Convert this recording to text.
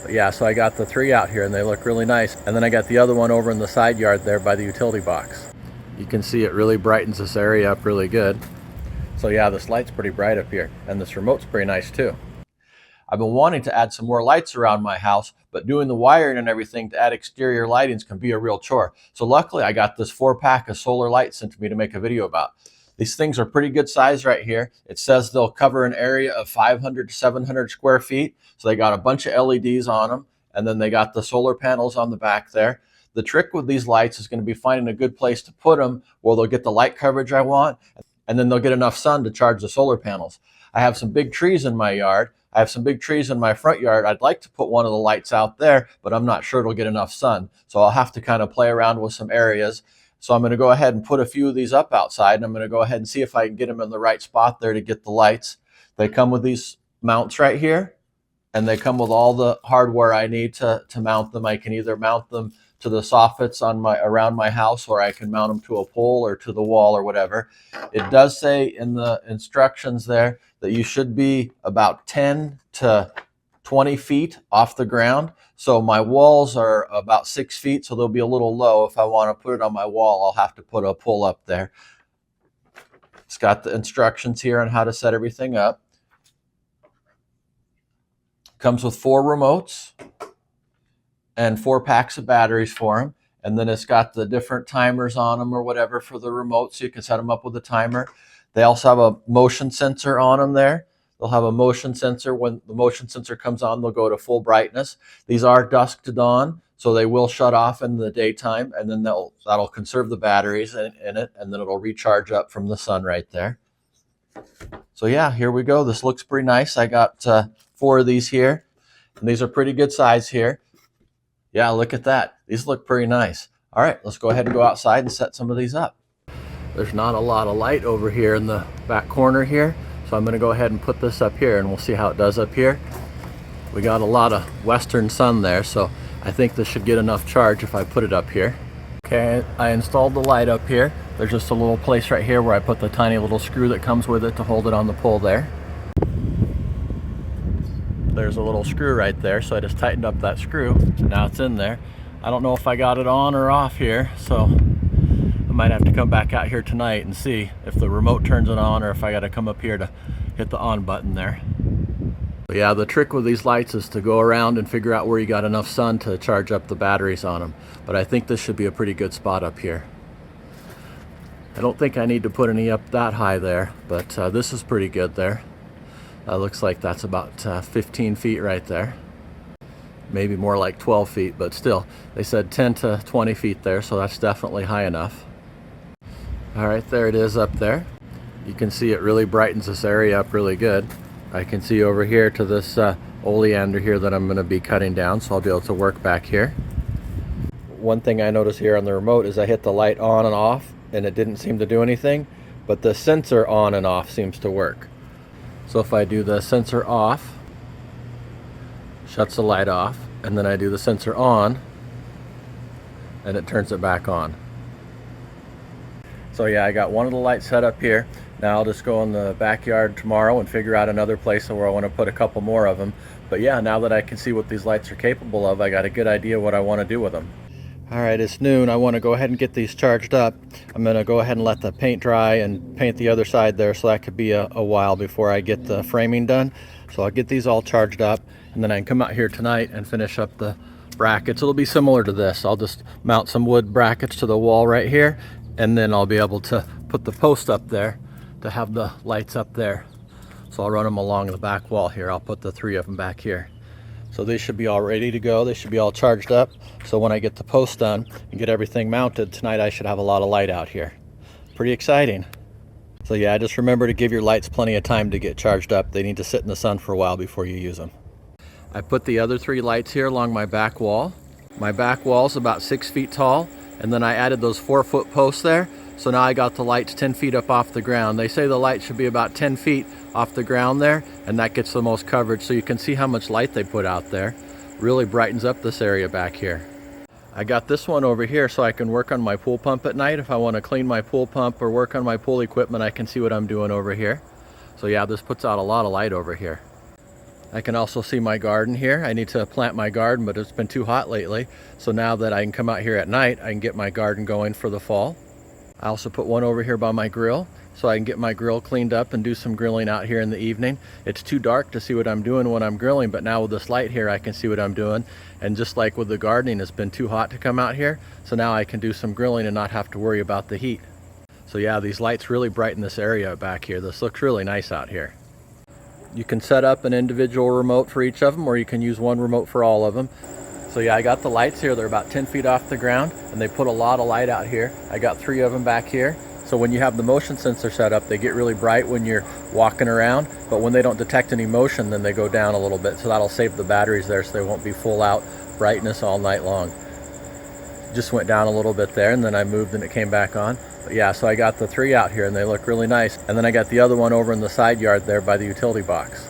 But yeah, so I got the 3 out here and they look really nice. And then I got the other one over in the side yard there by the utility box. You can see it really brightens this area up really good. So yeah, this light's pretty bright up here, and this remote's pretty nice too. I've been wanting to add some more lights around my house, but doing the wiring and everything to add exterior lightings can be a real chore. So luckily I got this 4-pack of solar lights sent to me to make a video about. These things are pretty good size right here. It says they'll cover an area of 500 to 700 square feet. So they got a bunch of LEDs on them, and then they got the solar panels on the back there. The trick with these lights is going to be finding a good place to put them where they'll get the light coverage I want, and then they'll get enough sun to charge the solar panels. I have some big trees in my yard. I have some big trees in my front yard. I'd like to put one of the lights out there, but I'm not sure it'll get enough sun. So I'll have to kind of play around with some areas. So I'm going to go ahead and put a few of these up outside, and I'm going to go ahead and see if I can get them in the right spot there to get the lights. They come with these mounts right here, and they come with all the hardware I need to mount them. I can either mount them to the soffits around my house, or I can mount them to a pole or to the wall or whatever. It does say in the instructions there that you should be about 10 to 20 feet off the ground. So my walls are about 6 feet, so they'll be a little low. If I want to put it on my wall, I'll have to put a pole up there. It's got the instructions here on how to set everything up. Comes with 4 remotes and 4 packs of batteries for them. And then it's got the different timers on them or whatever for the remote, so you can set them up with a timer. They also have a motion sensor on them there. They'll have a motion sensor. When the motion sensor comes on, they'll go to full brightness. These are dusk to dawn, so they will shut off in the daytime, and then that'll conserve the batteries in it, and then it'll recharge up from the sun right there. So yeah, here we go. This looks pretty nice. I got 4 of these here, and these are pretty good size here. Yeah, look at that. These look pretty nice. All right, let's go ahead and go outside and set some of these up. There's not a lot of light over here in the back corner here, so I'm going to go ahead and put this up here, and we'll see how it does up here. We got a lot of western sun there, so I think this should get enough charge if I put it up here. Okay, I installed the light up here. There's just a little place right here where I put the tiny little screw that comes with it to hold it on the pole there. There's a little screw right there, so I just tightened up that screw, and now it's in there. I don't know if I got it on or off here, so I might have to come back out here tonight and see if the remote turns it on, or if I got to come up here to hit the on button there. But yeah, the trick with these lights is to go around and figure out where you got enough sun to charge up the batteries on them. But I think this should be a pretty good spot up here. I don't think I need to put any up that high there, but this is pretty good there. Looks like that's about 15 feet right there. Maybe more like 12 feet, but still, they said 10 to 20 feet there, so that's definitely high enough. All right, there it is up there. You can see it really brightens this area up really good. I can see over here to this oleander here that I'm going to be cutting down, so I'll be able to work back here. One thing I noticed here on the remote is I hit the light on and off, and it didn't seem to do anything, but the sensor on and off seems to work. So if I do the sensor off, shuts the light off, and then I do the sensor on, and it turns it back on. So yeah, I got one of the lights set up here. Now I'll just go in the backyard tomorrow and figure out another place where I want to put a couple more of them. But yeah, now that I can see what these lights are capable of, I got a good idea what I want to do with them. All right, it's noon. I want to go ahead and get these charged up. I'm going to go ahead and let the paint dry and paint the other side there, so that could be a while before I get the framing done. So I'll get these all charged up, and then I can come out here tonight and finish up the brackets. It'll be similar to this. I'll just mount some wood brackets to the wall right here, and then I'll be able to put the post up there to have the lights up there. So I'll run them along the back wall here. I'll put the 3 of them back here. So they should be all ready to go. They should be all charged up. So when I get the post done and get everything mounted tonight, I should have a lot of light out here. Pretty exciting. So yeah, just remember to give your lights plenty of time to get charged up. They need to sit in the sun for a while before you use them. I put the other 3 lights here along my back wall. My back wall is about 6 feet tall, and then I added those 4-foot posts there. So now I got the lights 10 feet up off the ground. They say the light should be about 10 feet off the ground there, and that gets the most coverage. So you can see how much light they put out there. Really brightens up this area back here. I got this one over here so I can work on my pool pump at night. If I want to clean my pool pump or work on my pool equipment, I can see what I'm doing over here. So yeah, this puts out a lot of light over here. I can also see my garden here. I need to plant my garden, but it's been too hot lately. So now that I can come out here at night, I can get my garden going for the fall. I also put one over here by my grill so I can get my grill cleaned up and do some grilling out here in the evening. It's too dark to see what I'm doing when I'm grilling, but now with this light here, I can see what I'm doing. And just like with the gardening, it's been too hot to come out here. So now I can do some grilling and not have to worry about the heat. So yeah, these lights really brighten this area back here. This looks really nice out here. You can set up an individual remote for each of them, or you can use one remote for all of them. So yeah, I got the lights here. They're about 10 feet off the ground, and they put a lot of light out here. I got 3 of them back here. So when you have the motion sensor set up, they get really bright when you're walking around, but when they don't detect any motion, then they go down a little bit. So that'll save the batteries there so they won't be full out brightness all night long. Just went down a little bit there, and then I moved and it came back on. But yeah, so I got the 3 out here and they look really nice. And then I got the other one over in the side yard there by the utility box.